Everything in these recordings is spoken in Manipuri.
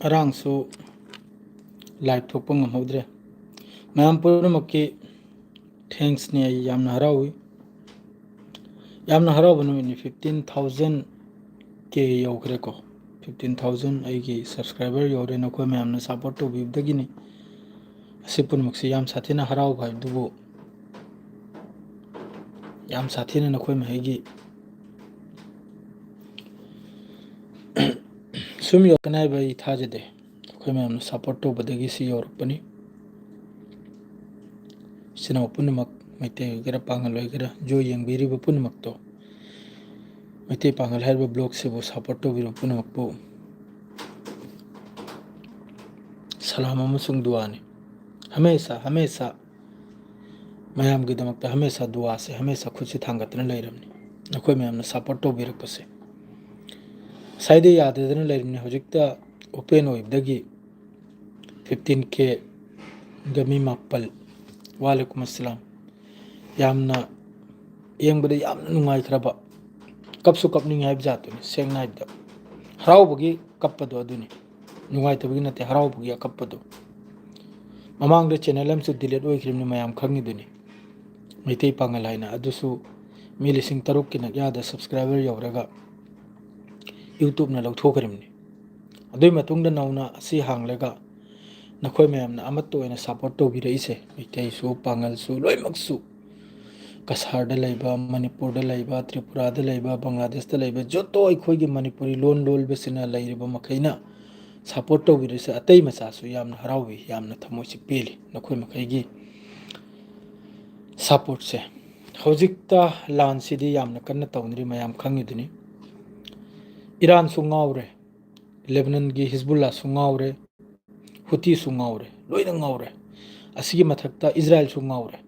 ꯑꯔꯥꯡꯁꯨ ꯂꯥꯏꯚ ꯊꯣꯛꯄ ꯉꯝꯍꯧꯗ꯭ꯔꯦ ꯃꯌꯥꯝ ꯄꯨꯝꯅꯃꯛꯀꯤ ꯊꯦꯡꯛꯁꯅꯤ ꯑꯩ ꯌꯥꯝꯅ ꯍꯔꯥꯎꯏ ꯌꯥꯝꯅ ꯍꯔꯥꯎꯕ ꯅꯨꯃꯤꯠꯅꯤ 15,000 ꯀꯦ ꯌꯧꯈ꯭ꯔꯦꯀꯣ 15,000 ꯑꯩꯒꯤ ꯁꯕꯁꯀ꯭ꯔꯥꯏꯕꯔ ꯌꯧꯔꯦ ꯅꯈꯣꯏ ꯃꯌꯥꯝꯅ ꯁꯞꯄꯣꯔꯠ ꯇꯧꯕꯤꯕꯗꯒꯤꯅꯤ ꯑꯁꯤ ꯄꯨꯝꯅꯃꯛꯁꯤ ꯌꯥꯝ ꯁꯥꯊꯤꯅ ꯍꯔꯥꯎꯕ ꯍꯥꯏꯕꯗꯨꯕꯨ ꯌꯥꯝ ꯁꯥꯊꯤꯅ ꯅꯈꯣꯏ ꯃꯈꯩꯒꯤ ꯁꯨꯝ ꯌꯧꯔꯛꯀꯅꯤ ꯍꯥꯏꯕ ꯑꯩ ꯊꯥꯖꯗꯦ ꯑꯩꯈꯣꯏ ꯃꯌꯥꯝꯅ ꯁꯞꯄꯣꯔꯠ ꯇꯧꯕꯗꯒꯤ ꯁꯤ ꯌꯧꯔꯛꯄꯅꯤ ꯏꯆꯤꯟ ꯏꯅꯥꯎ ꯄꯨꯝꯅꯃꯛ ꯃꯩꯇꯩ ꯑꯣꯏꯒꯦꯔꯥ ꯄꯥꯉꯜ ꯑꯣꯏꯒꯦꯔꯥ ꯖꯣꯏ ꯌꯦꯡꯕꯤꯔꯤꯕ ꯄꯨꯝꯅꯃꯛꯇꯣ ꯃꯩꯇꯩ ꯄꯥꯉꯜ ꯍꯥꯏꯔꯤꯕ ꯕ꯭ꯂꯣꯒꯁꯤꯕꯨ ꯁꯞꯄꯣꯔꯠ ꯇꯧꯕꯤꯔꯤꯕ ꯄꯨꯝꯅꯃꯛꯄꯨ ꯁꯂꯥꯝ ꯑꯃꯁꯨꯡ ꯗꯨꯋꯥꯅꯤ ꯍꯃꯦꯁꯥ ꯃꯌꯥꯝꯒꯤꯗꯃꯛꯇ ꯍꯃꯦꯁꯥ ꯗꯨꯋꯥꯁꯦ ꯍꯃꯦꯁꯥ ꯈꯨꯠꯁꯤ ꯊꯥꯡꯒꯠꯇꯨꯅ ꯂꯩꯔꯝꯅꯤ ꯅꯈꯣꯏ ꯃꯌꯥꯝꯅ ꯁꯞꯄꯣꯔꯠ ꯇꯧꯕꯤꯔꯛꯄꯁꯦ ꯉꯁꯥꯏꯗ ꯌꯥꯗꯗꯅ ꯂꯩꯔꯝꯅꯤ ꯍꯧꯖꯤꯛꯇ ꯑꯣꯄꯦꯟ ꯑꯣꯏꯕꯗꯒꯤ 15K ꯒ ꯃꯤ 9 ꯋꯥꯂꯩꯀꯨꯝ ꯑꯁꯂꯥꯝ ꯌꯥꯝꯅ ꯌꯦꯡꯕꯗ ꯌꯥꯝꯅ ꯅꯨꯡꯉꯥꯏꯈ꯭ꯔꯕ ꯀꯞꯁꯨ ꯀꯞꯅꯤꯡꯉꯦ ꯍꯥꯏꯕ ꯖꯥꯠꯇꯨꯅꯤ ꯁꯦꯡꯅ ꯍꯥꯏꯕꯗ ꯍꯔꯥꯎꯕꯒꯤ ꯀꯞꯄꯗꯣ ꯑꯗꯨꯅꯤ ꯅꯨꯡꯉꯥꯏꯇꯕꯒꯤ ꯅꯠꯇꯦ ꯍꯔꯥꯎꯕꯒꯤ ꯑꯀꯞꯄꯗꯣ ꯃꯃꯥꯡꯗ ꯆꯦꯅꯦꯜ ꯑꯃꯁꯨ ꯗꯤꯂꯦꯠ ꯑꯣꯏꯈꯤꯕꯅꯤ ꯃꯌꯥꯝ ꯈꯪꯉꯤꯗꯨꯅꯤ ꯃꯩꯇꯩ ꯄꯥꯉꯜ ꯍꯥꯏꯅ ꯑꯗꯨꯁꯨ ꯃꯤ 3,000 ꯅꯛꯌꯥꯗ ꯁꯕꯁꯀ꯭ꯔꯥꯏꯕꯔ ꯌꯧꯔꯒ ꯌꯨꯇꯨꯕꯅ ꯂꯧꯊꯣꯛꯈ꯭ꯔꯤꯕꯅꯤ ꯑꯗꯨꯒꯤ ꯃꯇꯨꯡꯗ ꯅꯧꯅ ꯑꯁꯤ ꯍꯥꯡꯂꯒ ꯅꯈꯣꯏ ꯃꯌꯥꯝꯅ ꯑꯃꯠꯇ ꯑꯣꯏꯅ ꯁꯞꯄꯣꯔꯠ ꯇꯧꯕꯤꯔꯛꯏꯁꯦ ꯃꯩꯇꯩꯁꯨ ꯄꯥꯉꯜꯁꯨ ꯂꯣꯏꯅꯃꯛꯁꯨ ꯀꯁꯥꯔꯗ ꯂꯩꯕ ꯃꯅꯤꯄꯨꯔꯗ ꯂꯩꯕ ꯇ꯭ꯔꯤꯄꯨꯔꯥꯗ ꯂꯩꯕ ꯕꯪꯒ꯭ꯂꯥꯗꯦꯁꯇ ꯂꯩꯕ ꯖꯣꯇꯣ ꯑꯩꯈꯣꯏꯒꯤ ꯃꯅꯤꯄꯨꯔꯤ ꯂꯣꯟ ꯂꯣꯟꯕꯁꯤꯅ ꯂꯩꯔꯤꯕ ꯃꯈꯩꯅ ꯁꯞꯄꯣꯔꯠ ꯇꯧꯕꯤꯔꯤꯁꯦ ꯑꯇꯩ ꯃꯆꯥꯁꯨ ꯌꯥꯝꯅ ꯍꯔꯥꯎꯏ ꯌꯥꯝꯅ ꯊꯃꯣꯏꯁꯤ ꯄꯦꯜꯂꯤ ꯅꯈꯣꯏ ꯃꯈꯩꯒꯤ ꯁꯞꯄꯣꯔꯠꯁꯦ ꯍꯧꯖꯤꯛꯇ ꯂꯥꯟꯁꯤꯗꯤ ꯌꯥꯝꯅ ꯀꯟꯅ ꯇꯧꯅꯔꯤ ꯃꯌꯥꯝ ꯈꯪꯉꯤꯗꯨꯅꯤ ꯏꯔꯥꯟꯁꯨ ꯉꯥꯎꯔꯦ ꯂꯦꯕꯅꯟꯒꯤ ꯍꯤꯖꯕꯨꯜꯂꯥꯁꯨ ꯉꯥꯎꯔꯦ ꯍꯨꯇꯤꯁꯨ ꯉꯥꯎꯔꯦ ꯂꯣꯏꯅ ꯉꯥꯎꯔꯦ ꯑꯁꯤꯒꯤ ꯃꯊꯛꯇ ꯏꯖꯔꯥꯏꯜꯁꯨ ꯉꯥꯎꯔꯦ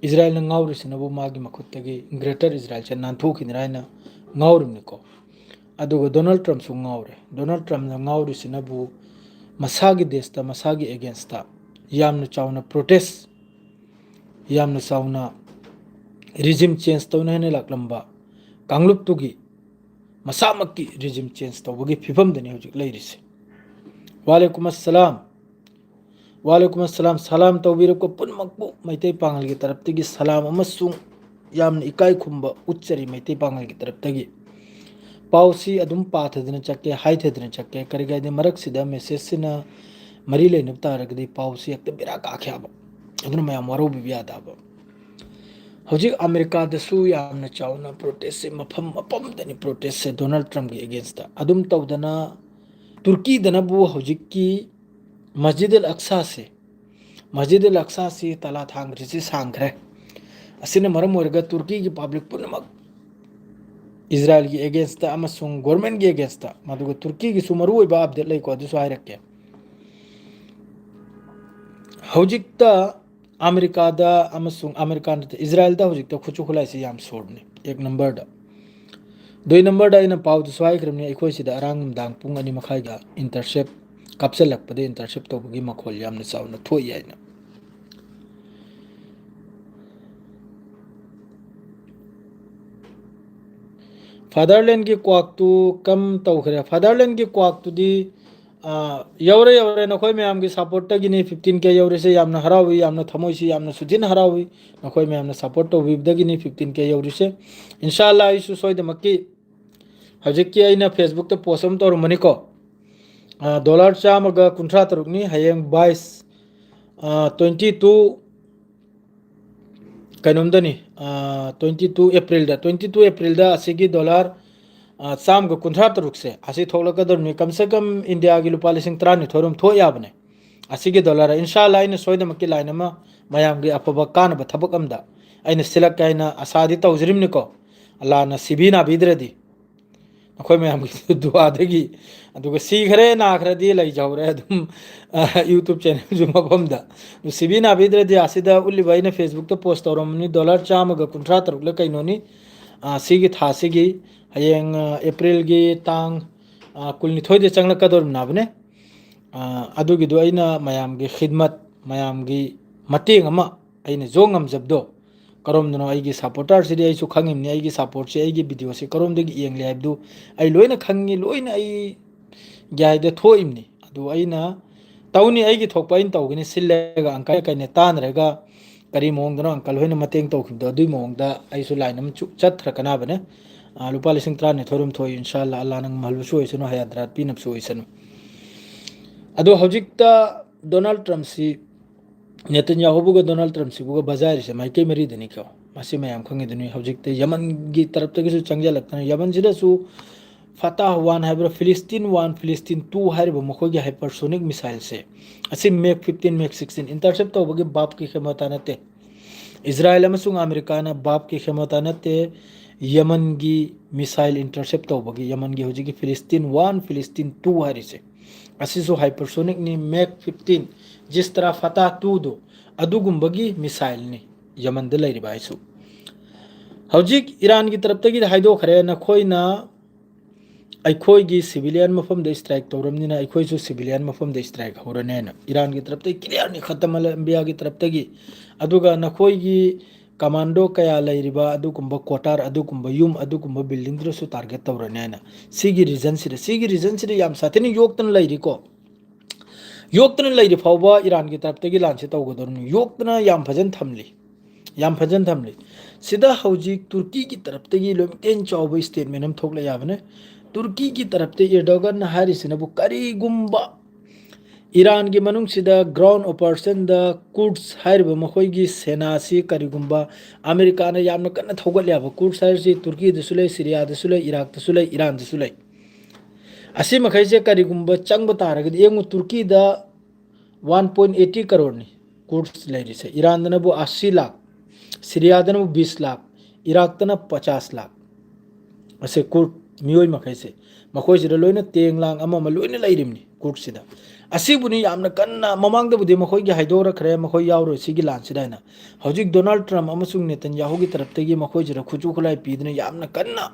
ꯏꯖꯔꯥꯏꯜꯅ ꯉꯥꯎꯔꯤꯁꯤꯅꯕꯨ ꯃꯥꯒꯤ ꯃꯈꯨꯠꯇꯒꯤ ꯒ꯭ꯔꯦꯇꯔ ꯏꯖꯔꯥꯏꯜꯁꯦ ꯅꯥꯟꯊꯣꯛꯈꯤꯅꯤꯔ ꯍꯥꯏꯅ ꯉꯥꯎꯔꯤꯕꯅꯤꯀꯣ ꯑꯗꯨꯒ ꯗꯣꯅꯥꯜड ꯇ꯭ꯔꯝꯁꯨ ꯉꯥꯎꯔꯦ ꯗꯣꯅꯥꯜड ꯇ꯭ꯔꯝꯅ ꯉꯥꯎꯔꯤꯁꯤꯅꯕꯨ ꯃꯁꯥꯒꯤ ꯗꯦꯁꯇ ꯃꯁꯥꯒꯤ ꯑꯦꯒꯦꯟꯁꯇ ꯌꯥꯝꯅ ꯆꯥꯎꯅ ꯄ꯭ꯔꯣꯇꯦꯁ ꯌꯥꯝꯅ ꯆꯥꯎꯅ ꯔꯤꯖꯤꯝ ꯆꯦꯟꯖ ꯇꯧꯅ ꯍꯥꯏꯅ ꯂꯥꯛꯂꯝꯕ ꯀꯥꯡꯂꯨꯞꯇꯨꯒꯤ ꯃꯁꯥꯃꯛꯀꯤ ꯔꯤꯖꯤꯝ ꯆꯦꯟꯖ ꯇꯧꯕꯒꯤ ꯐꯤꯕꯝꯗꯅꯤ ꯍꯧꯖꯤꯛ ꯂꯩꯔꯤꯁꯦ ꯋꯥꯂꯩꯀꯨꯝ ꯑꯁꯂꯥꯝ ꯋꯥꯂꯩꯀꯨꯝ ꯑꯁꯂꯥꯝ ꯁꯂꯥꯝ ꯇꯧꯕꯤꯔꯛꯄ ꯄꯨꯝꯅꯃꯛꯄꯨ ꯃꯩꯇꯩ ꯄꯥꯉꯜꯒꯤ ꯇꯔꯞꯇꯒꯤ ꯁꯂꯥꯝ ꯑꯃꯁꯨꯡ ꯌꯥꯝꯅ ꯏꯀꯥꯏ ꯈꯨꯝꯕ ꯎꯠꯆꯔꯤ ꯃꯩꯇꯩ ꯄꯥꯉꯜꯒꯤ ꯇꯔꯞꯇꯒꯤ ꯄꯥꯎꯁꯤ ꯑꯗꯨꯝ ꯄꯥꯊꯗꯅ ꯆꯠꯀꯦ ꯍꯥꯏꯊꯗꯅ ꯆꯠꯀꯦ ꯀꯔꯤꯒꯤꯗꯤ ꯃꯔꯛꯁꯤꯗ ꯃꯦꯁꯦꯖꯁꯤꯅ ꯃꯔꯤ ꯂꯩꯅꯕ ꯇꯥꯔꯒꯗꯤ ꯄꯥꯎꯁꯤ ꯍꯦꯛꯇ ꯕꯦꯔꯥ ꯀꯥꯈꯤ ꯌꯥꯕ ꯑꯗꯨꯅ ꯃꯌꯥꯝ ꯋꯥꯔꯧꯕꯤꯕ ꯌꯥꯗꯕ ꯍꯧꯖꯤꯛ ꯑꯃꯦꯔꯤꯀꯥꯗꯁꯨ ꯌꯥꯝꯅ ꯆꯥꯎꯅ ꯄ꯭ꯔꯣꯇꯦꯁꯁꯦ ꯃꯐꯝ ꯃꯐꯝꯗꯅꯤ ꯄ꯭ꯔꯣꯇꯦꯁꯁꯦ ꯗꯣꯅꯥꯜഡ് ꯇ꯭ꯔꯝꯒꯤ ꯑꯦꯒꯦꯟꯁꯇ ꯑꯗꯨꯝ ꯇꯧꯗꯅ ꯇꯨꯔꯀꯤꯗꯅꯕꯨ ꯍꯧꯖꯤꯛꯀꯤ ꯃꯁꯖꯤꯗ ꯑꯜ ꯑꯛꯁꯥꯁꯦ ꯃꯁꯖꯤꯗ ꯑꯜ ꯑꯛꯁꯥꯁꯤ ꯇꯂꯥ ꯊꯥꯡꯈ꯭ꯔꯤꯁꯤ ꯁꯥꯡꯈ꯭ꯔꯦ ꯑꯁꯤꯅ ꯃꯔꯝ ꯑꯣꯏꯔꯒ ꯇꯨꯔꯀꯤꯒꯤ ꯄꯥꯕ꯭ꯂꯤꯛ ꯄꯨꯝꯅꯃꯛ ꯏꯖꯔꯥꯏꯜꯒꯤ ꯑꯦꯒꯦꯟꯁꯇ ꯑꯃꯁꯨꯡ ꯒꯣꯔꯃꯦꯟꯒꯤ ꯑꯦꯒꯦꯟꯁꯇ ꯃꯗꯨꯒ ꯇꯨꯔꯀꯤꯒꯤꯁꯨ ꯃꯔꯨꯑꯣꯏꯕ ꯑꯞꯗꯦꯠ ꯂꯩꯀꯣ ꯑꯗꯨꯁꯨ ꯍꯥꯏꯔꯛꯀꯦ ꯍꯧꯖꯤꯛꯇ ꯑꯃꯦꯔꯤꯀꯥꯗ ꯑꯃꯁꯨꯡ ꯑꯃꯦꯔꯤꯀꯥꯗ ꯏꯖꯔꯥꯏꯜꯗ ꯍꯧꯖꯤꯛꯇ ꯈꯨꯠꯁꯨ ꯈꯨꯠꯂꯥꯏꯁꯤ ꯌꯥꯝ ꯁꯣꯔꯕꯅꯤ 1 ꯅꯝꯕꯔꯗ 2 ꯅꯝꯕꯔꯗ ꯑꯩꯅ ꯄꯥꯎꯗꯨꯁꯨ ꯍꯥꯏꯈ꯭ꯔꯕꯅꯤ ꯑꯩꯈꯣꯏ ꯁꯤꯗ ꯑꯔꯥꯡ ꯅꯨꯡꯗꯥꯡ ꯄꯨꯡ 2:30ꯗ ꯏꯟꯇꯔꯁꯦꯞ ꯀꯥꯞꯁꯤꯜꯂꯛꯄꯗ ꯏꯟꯇꯔꯁꯦꯞ ꯇꯧꯕꯒꯤ ꯃꯈꯣꯜ ꯌꯥꯝꯅ ꯆꯥꯎꯅ ꯊꯣꯛꯏ ꯍꯥꯏꯅ ꯐꯥꯗꯔꯂꯦꯟꯒꯤ ꯀ꯭ꯋꯥꯛꯇꯨ ꯀꯝ ꯇꯧꯈ꯭ꯔꯦ ꯐꯥꯗꯔꯂꯦꯟꯒꯤ ꯀ꯭ꯋꯥꯛꯇꯨꯗꯤ ꯌꯧꯔꯦ ꯅꯈꯣꯏ ꯃꯌꯥꯝꯒꯤ ꯁꯞꯄꯣꯔꯠꯇꯒꯤꯅꯤ 15K ꯌꯧꯔꯤꯁꯦ ꯌꯥꯝꯅ ꯍꯔꯥꯎꯏ ꯌꯥꯝꯅ ꯊꯃꯣꯏꯁꯤ ꯌꯥꯝꯅ ꯁꯨꯊꯤꯅ ꯍꯔꯥꯎꯏ ꯅꯈꯣꯏ ꯃꯌꯥꯝꯅ ꯁꯞꯄꯣꯔꯠ ꯇꯧꯕꯤꯕꯗꯒꯤꯅꯤ 15K ꯌꯧꯔꯤꯁꯦ ꯏꯟꯁꯥꯜꯂꯥ ꯑꯩꯁꯨ ꯁꯣꯏꯗꯃꯛꯀꯤ ꯍꯧꯖꯤꯛꯀꯤ ꯑꯩꯅ ꯐꯦꯁꯕꯨꯛꯇ ꯄꯣꯁ ꯑꯃ ꯇꯧꯔꯝꯕꯅꯤꯀꯣ $153ꯅꯤ ꯍꯌꯦꯡ 22 ꯀꯩꯅꯣꯝꯗꯅꯤ 22 ꯑꯦꯄ꯭ꯔꯤꯜꯗ ꯑꯁꯤꯒꯤ $153ꯁꯦ ꯑꯁꯤ ꯊꯣꯛꯂꯛꯀꯗꯕꯅꯤ ꯀꯝꯁꯦ ꯀꯝ ꯏꯟꯗꯤꯌꯥꯒꯤ ꯂꯨꯄꯥ 19,000 ꯊꯣꯛ ꯌꯥꯕꯅꯦ ꯑꯁꯤꯒꯤ ꯗꯣꯂꯔ ꯏꯟꯁꯥꯜꯂꯥ ꯑꯩꯅ ꯁꯣꯏꯗꯃꯛꯀꯤ ꯂꯥꯏꯟ ꯑꯃ ꯃꯌꯥꯝꯒꯤ ꯑꯐꯕ ꯀꯥꯟꯅꯕ ꯊꯕꯛ ꯑꯃꯗ ꯑꯩꯅ ꯁꯤꯜꯂꯛꯀꯦ ꯍꯥꯏꯅ ꯑꯁꯥꯗꯤ ꯇꯧꯖꯔꯤꯕꯅꯤꯀꯣ ꯑꯜꯂꯥꯍꯅ ꯁꯤꯕꯤ ꯅꯥꯕꯤꯗ꯭ꯔꯗꯤ ꯑꯩꯈꯣꯏ ꯃꯌꯥꯝꯒꯤ ꯗꯨꯋꯥꯗꯒꯤ ꯑꯗꯨꯒ ꯁꯤꯈ꯭ꯔꯦ ꯅꯥꯈ꯭ꯔꯗꯤ ꯂꯩꯖꯍꯧꯔꯦ ꯑꯗꯨꯝ ꯌꯨꯇꯨꯕ ꯆꯦꯅꯦꯜꯁꯨ ꯃꯐꯝꯗ ꯁꯤꯕꯤ ꯅꯥꯕꯤꯗ꯭ꯔꯗꯤ ꯑꯁꯤꯗ ꯎꯠꯂꯤꯕ ꯑꯩꯅ ꯐꯦꯁꯕꯨꯛꯇ ꯄꯣꯁ ꯇꯧꯔꯝꯕꯅꯤ $153ꯂ ꯀꯩꯅꯣꯅꯤ ꯁꯤꯒꯤ ꯊꯥꯁꯤꯒꯤ ꯍꯌꯦꯡ ꯑꯦꯄ꯭ꯔꯤꯜꯒꯤ ꯇꯥꯡ 12ꯗ ꯆꯪꯂꯛꯀꯗꯧꯔꯤꯕꯅꯦ ꯑꯗꯨꯒꯤꯗꯣ ꯑꯩꯅ ꯃꯌꯥꯝꯒꯤ ꯈꯤꯗꯃꯠ ꯃꯌꯥꯝꯒꯤ ꯃꯇꯦꯡ ꯑꯃ ꯑꯩꯅ ꯉꯝꯖꯕꯗꯣ ꯀꯔꯣꯝꯗꯅꯣ ꯑꯩꯒꯤ ꯁꯞꯄꯣꯔꯇꯔꯁꯤꯗꯤ ꯑꯩꯁꯨ ꯈꯪꯉꯤꯕꯅꯤ ꯑꯩꯒꯤ ꯁꯞꯄꯣꯔꯠꯁꯤ ꯑꯩꯒꯤ ꯚꯤꯗꯤꯑꯣꯁꯤ ꯀꯔꯣꯝꯗꯒꯤ ꯌꯦꯡꯂꯤ ꯍꯥꯏꯕꯗꯨ ꯑꯩ ꯂꯣꯏꯅ ꯈꯪꯉꯤ ꯂꯣꯏꯅ ꯑꯩ ꯒ꯭ꯌꯥꯏꯗ ꯊꯣꯛꯏꯕꯅꯤ दो अइना तौनी अइगी थोकपा इन तौगिनी सिल्लेगा अंकल कइने तानरेगा करी मोंगदनो अंकल होइना मतेंग तौखिबदो अदुई मोंगदा अइसु लाइन अम चथ्रकनाबने लुपा लिसिंग तरानि थोरम थोई इंशाल्लाह अल्लाह नंग महलबसु ओइसनु हयाद्रात पिनबसु ओइसनु अदो हौजिकता डोनाल्ड ट्रम्प सी नेतन्याहुबुगा डोनाल्ड ट्रम्प सिबुगा बजारी से माइके मरी दनी क्यों मासी मयाम खंगिदनी हौजिकते यमन गी तरफ तगिसु चंगजलक्तन यमन जिदसु फताह 1 हाइब्रा फिलिस्तीन 1 फिलिस्तीन 2 हाइब्रा मखोगी हाइपरसोनिक मिसाइल से असि मैक 15 मैक 16 इंटरसेप्ट तौबगी बाप की क्षमता नते इजराइल अमसुंग अमेरिका ना बाप की क्षमता नते यमन की मिसाइल इंटरसेप्ट तौबगी यमन की हौजिकी फिलिस्तीन 1 फिलिस्तीन 2 हारिसे असिसु हाइपरसोनिक नि मैक 15 जिस तरह फताह 2 दो अदुगुंबगी मिसाइल नि यमन दे लैरिबा आइसु हौजिक ईरान की तरफ तगी हाइदो खरे नखोइना अखोगी civilian मफम they strike तौरमनिना अखोइसु civilian मफम they strike होरनेना Iran की तरफ तगी क्लियर नि खत्म लंबिया की तरफ तगी अदुगा नखोगी कमांडो कया लैरिबा अदुगुंबा कोटार अदुगुंबा युम अदुगुंबा बिल्डिंग द्रसु टारगेट तौरनेना सिगी रीजन सिदे याम साथेनि योक्तन लैरिको योक्तन लैरि फावबा ईरान की तरफ तगी लांचे तौगदरनु योक्तना याम फजन थमली सिदा हौजिक तुर्की की तरफ तगी लोमतेन चावबा स्टेटमेंट हम थोकला याबने तुर्की की तरफ ते एर्डोगन हारिसिनबु करीगुंबा ईरान की मनुंग सिदा ग्राउंड ऑपरेशन द कुर्ड्स हाइरबा मखोइगी सेना सी करीगुंबा अमेरिका ने यामना कन्ना थौगल्याबा कुर्ड्स हाइरसी तुर्की दसुलै सीरिया दसुलै इराक दसुलै ईरान दसुलै असी मखैसे करीगुंबा चंगबा तारगदि एंगु तुर्की द 1.80 करोड़ नि कुर्ड्स लैरिसे ईरान दनबु 80 लाख सीरिया दनबु 20 लाख इराक दना 50 लाख असे कुर्ड मियोय मखैसे मखोइसिदा लोइना तेंगलांग अमा लोइना लैरिमनि कुर्डसिदा असिबुनि यामना कन्ना ममांगदबुदि मखोइगी हाइदोरखरे मखोइ यावरो सिगी लानसिदाइना हौजिक डोनाल्ड ट्रम्प अमसुंग नेतन्याहुगी तरफतगी मखोइसिदा खुचु खुलाई पीदना यामना कन्ना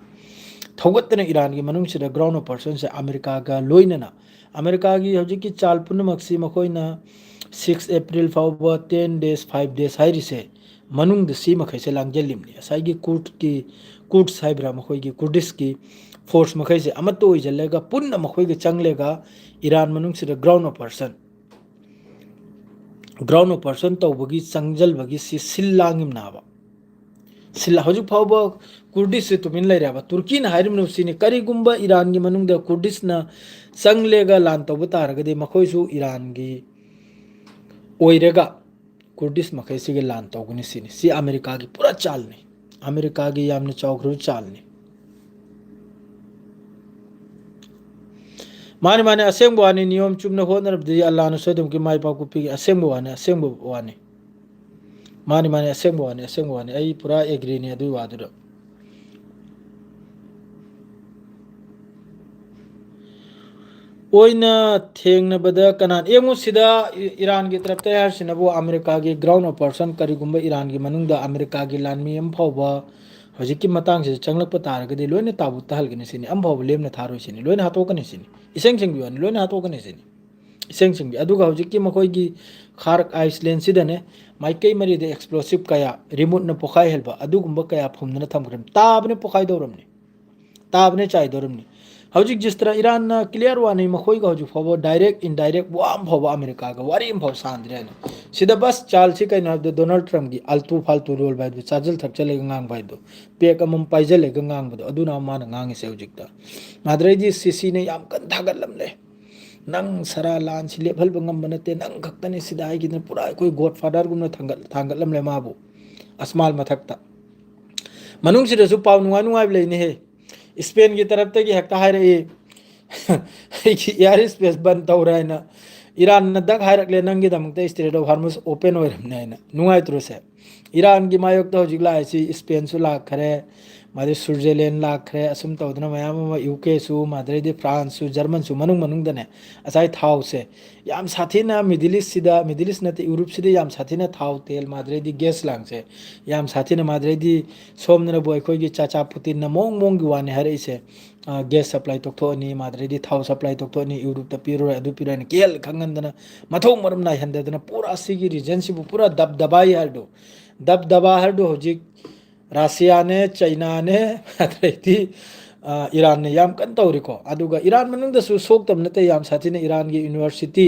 थौगतना ईरान की मनुंगसिदा ग्राउंड ऑपरेशन से अमेरिका का लोइना अमेरिका की हौजिकी चाल पुनमक्सी मखोइना 6 अप्रैल फावबा 10 days 5 days हाइरिसे मनुंग सी मखैसे लांगजेलिमनि असाइगी कुर्ड्स हाइब्रा मखोइगी कुर्डिश की फोर्स मखैसे अमत्तो ओइजलेगा पुन्ना मखोइगे चंगलेगा ईरान मनुंग सिदा ग्राउंड ऑपरेशन तौबगी चंगजलबगी सि सिल्लांगिम नाबा सिल्ला हौजिक फावबा कुर्डिश से तुमिन लैराबा तुर्की ना हाइरिमनु सिनि करीगुंबा ईरान की मनुंग द कुर्डिश ना चंगलेगा लान तौबा तारगदि मखोइसु ईरान की ओइरेगा कुर्डिश मखैसिगे लान तौगनि सिनि सि अमेरिका की पूरा चालनी अमेरिका की यामने चौखरु चालनी माने असेंग वानी नियम चुमना होनरबदि अल्लाह न सोदम की माइ पाकु पि असेंग वानी माने असेंग वानी आई पूरा एग्री ने अदु वादुर ओइना थेंगनबदा कनान एमु सिदा ईरान की तरफ तयार सिनबो अमेरिका की ग्राउंड ऑपरेशन करिगुंबा ईरान की मनुंगदा अमेरिका की लानमी एम फावबा हजिकी मतांग से चंगलप तारगदि लोइना ताबु तहलगनि सिनि अम फावबा लेमना थारोइ सिनि लोइना हातोकनि सिनि इसेंग सिंग बिवानी लोइना हातोकनि सिनि इसेंग सिंग अदुगा हजिकी मखोइगी खार्क आइसलैंड सिदने माइकई मरी दे एक्सप्लोसिव कया रिमोट न पोखाय हेलबा अदुगुंबा कया फुमना थमग्रम ताबने पोखाय दौरमनि ताबने चाय दौरमनि हौजिक जिस तरह ईरान ना क्लियर वानी मखोइगा हौजिक फावबा डायरेक्ट इनडायरेक्ट वाम फावबा अमेरिका का वारी फाव सांद्रेन सिदा बस चाल से कइना डोनाल्ड ट्रम्प की आलतू फालतू रोल बाइदो चाजल थकचले गांग बाइदो पेक अमम पाइजले गांग बदो अदुना माना गांगे से हौजिकता माद्रेजी सीसी ने याम कन थागलमले नंग सरा लान से लेभल बंगम बनते नंग खक्तने सिदा है कि पूरा कोई गॉडफादर गुमना थांगलमले माबो अस्माल मथकता मनुंग सिदसु पाव नुवा लेने है स्पेन की तरफ तक हेक्ता है एयर स्पेस बंद तौर है ईरान दग हाइरकले नंगी दमकते स्ट्रेट ऑफ हार्मस ओपन होरमने है नुंगाइत्रोसे ईरान की मायोक्ता हजिक लाइसी स्पेन सु लाखरे मादे स्विट्जरलैंड लाखरे असुम तौदना मयाम यूके सु मादरेदि फ्रांस सु जर्मन सु मनुंग दने असाई थाव से याम साथीना मिडिल ईस्ट नते यूरोप सिदे याम साथीना थाव तेल मादरेदि गैस लांग से याम साथीना मादरेदि सोमना बोय खोगी चाचा पुतिन न मोंग की वाने हरे से गैस सप्लाई तोक्थोनी मादरेदि थाव सप्लाई तोक्थोनी यूरोप त पिरो अदु पिरन केल खंगंदना मथों मरम नाय हंददना पूरा सिगी रीजन सिबु पूरा दबदबाई हरदो हजिक रशिया ने चाइना ने ꯏꯔꯥꯟꯅ ꯌꯥꯝ ꯀꯟꯅ ꯇꯧꯔꯤꯀꯣ ꯑꯗꯨꯒ ꯏꯔꯥꯟ ꯃꯅꯨꯡꯗꯁꯨ ꯁꯣꯛꯇꯕ ꯅꯠꯇꯦ ꯌꯥꯝ ꯁꯥꯊꯤꯅ ꯏꯔꯥꯟꯒꯤ ꯌꯨꯅꯤꯚꯔꯁꯤꯇꯤ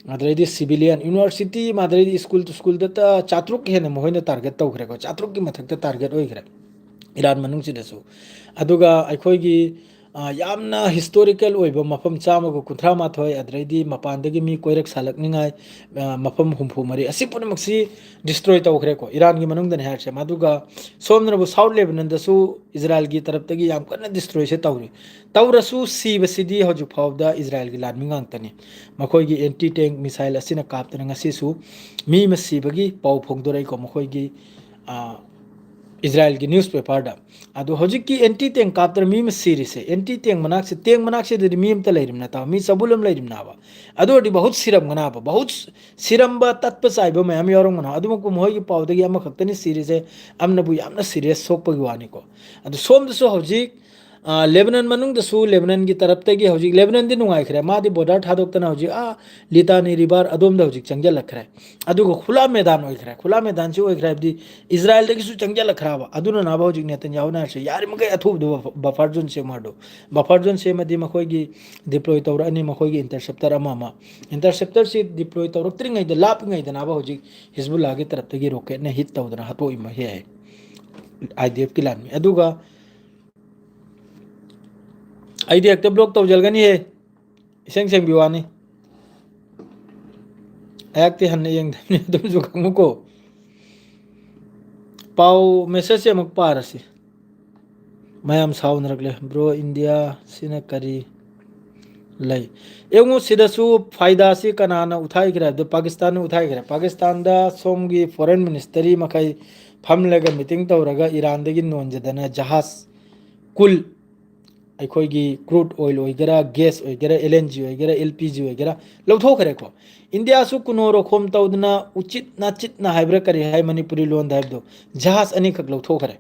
ꯑꯗꯩꯗꯤ ꯁꯤꯚꯤꯂꯤꯌꯟ ꯌꯨꯅꯤꯚꯔꯁꯤꯇꯤ ꯑꯗꯩꯗꯤ ꯁ꯭ꯀꯨꯜꯗ 400 ꯍꯦꯟꯅ ꯃꯈꯣꯏꯅ ꯇꯥꯔꯒꯦꯠ ꯇꯧꯈ꯭ꯔꯦꯀꯣ 400ꯀꯤ ꯃꯊꯛꯇ ꯇꯥꯔꯒꯦꯠ ꯑꯣꯏꯈ꯭ꯔꯦ ꯏꯔꯥꯟ ꯃꯅꯨꯡꯁꯤꯗꯁꯨ ꯑꯗꯨꯒ ꯑꯩꯈꯣꯏꯒꯤ ꯌꯥꯝꯅ ꯍꯤꯁꯇꯣꯔꯤꯀꯦꯜ ꯑꯣꯏꯕ ꯃꯐꯝ 138 ꯑꯗꯩꯗꯤ ꯃꯄꯥꯟꯗꯒꯤ ꯃꯤ ꯀꯣꯏꯔꯛ ꯁꯥꯜꯂꯛꯅꯤꯡꯉꯥꯏ ꯃꯐꯝ 64 ꯑꯁꯤ ꯄꯨꯝꯅꯃꯛꯁꯤ ꯗꯤꯁꯇ꯭ꯔꯣꯏ ꯇꯧꯈ꯭ꯔꯦꯀꯣ ꯏꯔꯥꯟꯒꯤ ꯃꯅꯨꯡꯗꯅꯤ ꯍꯥꯏꯔꯤꯁꯦ ꯑꯗꯨꯒ ꯁꯣꯝꯗꯅꯕꯨ ꯁꯥꯎꯠ ꯂꯦꯕꯅꯟꯗꯁꯨ ꯏꯖꯔꯥꯏꯜꯒꯤ ꯇꯔꯞꯇꯒꯤ ꯌꯥꯝ ꯀꯟꯅ ꯗꯤꯁꯇ꯭ꯔꯣꯏꯁꯦ ꯇꯧꯔꯤ ꯇꯧꯔꯁꯨ ꯁꯤꯕꯁꯤꯗꯤ ꯍꯧꯖꯤꯛ ꯐꯥꯎꯕꯗ ꯏꯖꯔꯥꯏꯜꯒꯤ ꯂꯥꯟꯃꯤ ꯉꯥꯛꯇꯅꯤ ꯃꯈꯣꯏꯒꯤ ꯑꯦꯟꯇꯤ ꯇꯦꯡ ꯃꯤꯁꯥꯏꯜ ꯑꯁꯤꯅ ꯀꯥꯞꯇꯅ ꯉꯁꯤꯁꯨ ꯃꯤ ꯑꯃ ꯁꯤꯕꯒꯤ ꯄꯥꯎ ꯐꯣꯡꯗꯣꯔꯛꯏꯀꯣ ꯃꯈꯣꯏꯒꯤ ꯏꯖꯔꯥꯏꯜꯒꯤ ꯅ꯭ꯌꯨꯁꯄꯦꯄꯔꯗ ꯑꯗꯣ ꯍꯧꯖꯤꯛꯀꯤ ꯑꯦꯟꯇꯤ ꯇꯦꯡ ꯀꯥꯞꯇꯅ ꯃꯤ ꯑꯃ ꯁꯤꯔꯤꯁꯦ ꯑꯦꯟꯇꯤ ꯇꯦꯡ ꯃꯅꯥꯛꯁꯤꯗꯗꯤ ꯃꯤ ꯑꯃꯇ ꯂꯩꯔꯤꯝꯅꯠꯇꯕ ꯃꯤ ꯆꯕꯨꯜ ꯑꯃ ꯂꯩꯔꯤꯝꯅꯥꯕ ꯑꯗꯨ ꯑꯣꯏꯔꯗꯤ ꯕꯍꯨꯠ ꯁꯤꯔꯝꯒꯅꯥꯕ ꯕꯍꯨꯠ ꯁꯤꯔꯝꯕ ꯇꯠꯄ ꯆꯥꯏꯕ ꯃꯌꯥꯝ ꯌꯥꯎꯔꯝꯒꯅ ꯑꯗꯨꯃꯛꯄꯨ ꯃꯈꯣꯏꯒꯤ ꯄꯥꯎꯗꯒꯤ ꯑꯃꯈꯛꯇꯅꯤ ꯁꯤꯔꯤꯁꯦ ꯑꯃꯅꯕꯨ ꯌꯥꯝꯅ ꯁꯤꯔꯤꯌꯁ ꯁꯣꯛꯄꯒꯤ ꯋꯥꯅꯤꯀꯣ ꯑꯗꯣ ꯁꯣꯝꯗꯁꯨ ꯍꯧꯖꯤꯛ ꯂꯦꯕꯅꯟ ꯃꯅꯨꯡꯗꯁꯨ ꯂꯦꯕꯅꯟꯒꯤ ꯇꯔꯞꯇꯒꯤ ꯍꯧꯖꯤꯛ ꯂꯦꯕꯅꯟꯗꯤ ꯅꯨꯡꯉꯥꯏꯈ꯭ꯔꯦ ꯃꯥꯗꯤ ꯕꯣर्डर ꯊꯥꯗꯣꯛꯇꯅ ꯍꯧꯖꯤꯛ ꯂꯤꯇꯥꯅꯤ ꯔꯤꯚꯔ ꯑꯗꯣꯝꯗ ꯍꯧꯖꯤꯛ ꯆꯪꯁꯤꯜꯂꯛꯈ꯭ꯔꯦ ꯑꯗꯨꯒ ꯈꯨꯂꯥ ꯃꯦꯗꯥꯟ ꯑꯣꯏꯈ꯭ꯔꯦ ꯈꯨꯂꯥ ꯃꯦꯗꯥꯟꯁꯤ ꯑꯣꯏꯈ꯭ꯔꯦ ꯍꯥꯏꯕꯗꯤ ꯏꯖꯔꯥꯏꯜꯗꯒꯤꯁꯨ ꯆꯪꯁꯤꯜꯂꯛꯈ꯭ꯔꯕ ꯑꯗꯨꯅꯅꯕ ꯍꯧꯖꯤꯛ ꯅꯦꯇꯟꯌꯥꯍꯨꯅ ꯍꯥꯏꯔꯤꯁꯦ ꯌꯥꯔꯤꯃꯈꯩ ꯑꯊꯨꯕꯗ ꯕꯐꯔ ꯖꯣꯟ ꯁꯦꯝꯃꯣ ꯕꯐꯔ ꯖꯣꯟ ꯁꯦꯝꯃꯗꯤ ꯃꯈꯣꯏꯒꯤ ꯗꯤꯄ꯭ꯂꯣꯏ ꯇꯧꯔꯛꯑꯅꯤ ꯃꯈꯣꯏꯒꯤ ꯏꯟꯇꯔꯁꯦꯞꯇꯔ ꯑꯃ ꯏꯟꯇꯔꯁꯦꯞꯇꯔꯁꯤ ꯗꯤꯄ꯭ꯂꯣꯏ ꯇꯧꯔꯛꯇ꯭ꯔꯤꯉꯩꯗ ꯂꯥꯞꯄꯤꯉꯩꯗꯅꯕ ꯍꯧꯖꯤꯛ ꯍꯤꯖꯕꯨꯜꯂꯥꯍꯒꯤ ꯇꯔꯞꯇꯒꯤ ꯔꯣꯀꯦꯠꯅ ꯍꯤꯠ ꯇꯧꯗꯅ ꯍꯥꯠꯇꯣꯛꯏꯃ ꯌꯥꯏ IDFꯀꯤ ꯂꯥꯟꯃꯤ ꯑꯗꯨꯒ ꯑꯩꯗꯤ ꯍꯦꯛꯇ ꯕ꯭ꯂꯣꯛ ꯇꯧꯖꯜꯒꯅꯤꯍꯦ ꯏꯁꯦꯡ ꯁꯦꯡꯕꯤ ꯋꯥꯅꯤ ꯑꯩꯍꯥꯛꯇꯤ ꯍꯟꯅ ꯌꯦꯡꯗꯕꯅꯤ ꯑꯗꯨꯝꯁꯨ ꯈꯪꯉꯨꯀꯣ ꯄꯥꯎ ꯃꯦꯁꯦꯖꯁꯦ ꯑꯃꯨꯛ ꯄꯥꯔꯁꯤ ꯃꯌꯥꯝ ꯁꯥꯎꯅꯔꯛꯂꯦ ꯕ꯭ꯔꯣ ꯏꯟꯗꯤꯌꯥ ꯁꯤꯅ ꯀꯔꯤ ꯂꯩ ꯌꯦꯡꯉꯨ ꯁꯤꯗꯁꯨ ꯐꯥꯏꯗꯥꯁꯤ ꯀꯅꯥꯅ ꯎꯊꯥꯏꯈ꯭ꯔꯦ ꯍꯥꯏꯕꯗꯣ ꯄꯥꯀꯤꯁꯇꯥꯟꯅ ꯎꯊꯥꯏꯈ꯭ꯔꯦ ꯄꯥꯀꯤꯁꯇꯥꯟꯗ ꯁꯣꯝꯒꯤ ꯐꯣꯔꯦꯟ ꯃꯤꯅꯤꯁꯇꯔꯤ ꯃꯈꯩ ꯐꯝꯂꯒ ꯃꯤꯇꯤꯡ ꯇꯧꯔꯒ ꯏꯔꯥꯟꯗꯒꯤ ꯅꯣꯟꯖꯗꯅ ꯖꯍꯥꯖ ꯀꯨꯜ ꯑꯩꯈꯣꯏꯒꯤ ꯀ꯭ꯔꯨꯗ ꯑꯣꯏꯜ ꯑꯣꯏꯒꯦꯔꯥ ꯒ꯭ꯌꯥꯁ ꯑꯣꯏꯒꯦꯔꯥ LNG ꯑꯣꯏꯒꯦꯔꯥ LPG ꯑꯣꯏꯒꯦꯔꯥ ꯂꯧꯊꯣꯛꯈ꯭ꯔꯦꯀꯣ ꯏꯟꯗꯤꯌꯥꯁꯨ ꯀꯨꯅꯣꯔꯣꯈꯣꯝ ꯇꯧꯗꯅ ꯎꯆꯤꯠꯅ ꯆꯤꯠꯅ ꯍꯥꯏꯕ꯭ꯔꯥ ꯀꯔꯤ ꯍꯥꯏ ꯃꯅꯤꯄꯨꯔꯤ ꯂꯣꯟꯗ ꯍꯥꯏꯕꯗꯣ ꯖꯍꯥꯖ ꯑꯅꯤꯈꯛ ꯂꯧꯊꯣꯛꯈ꯭ꯔꯦ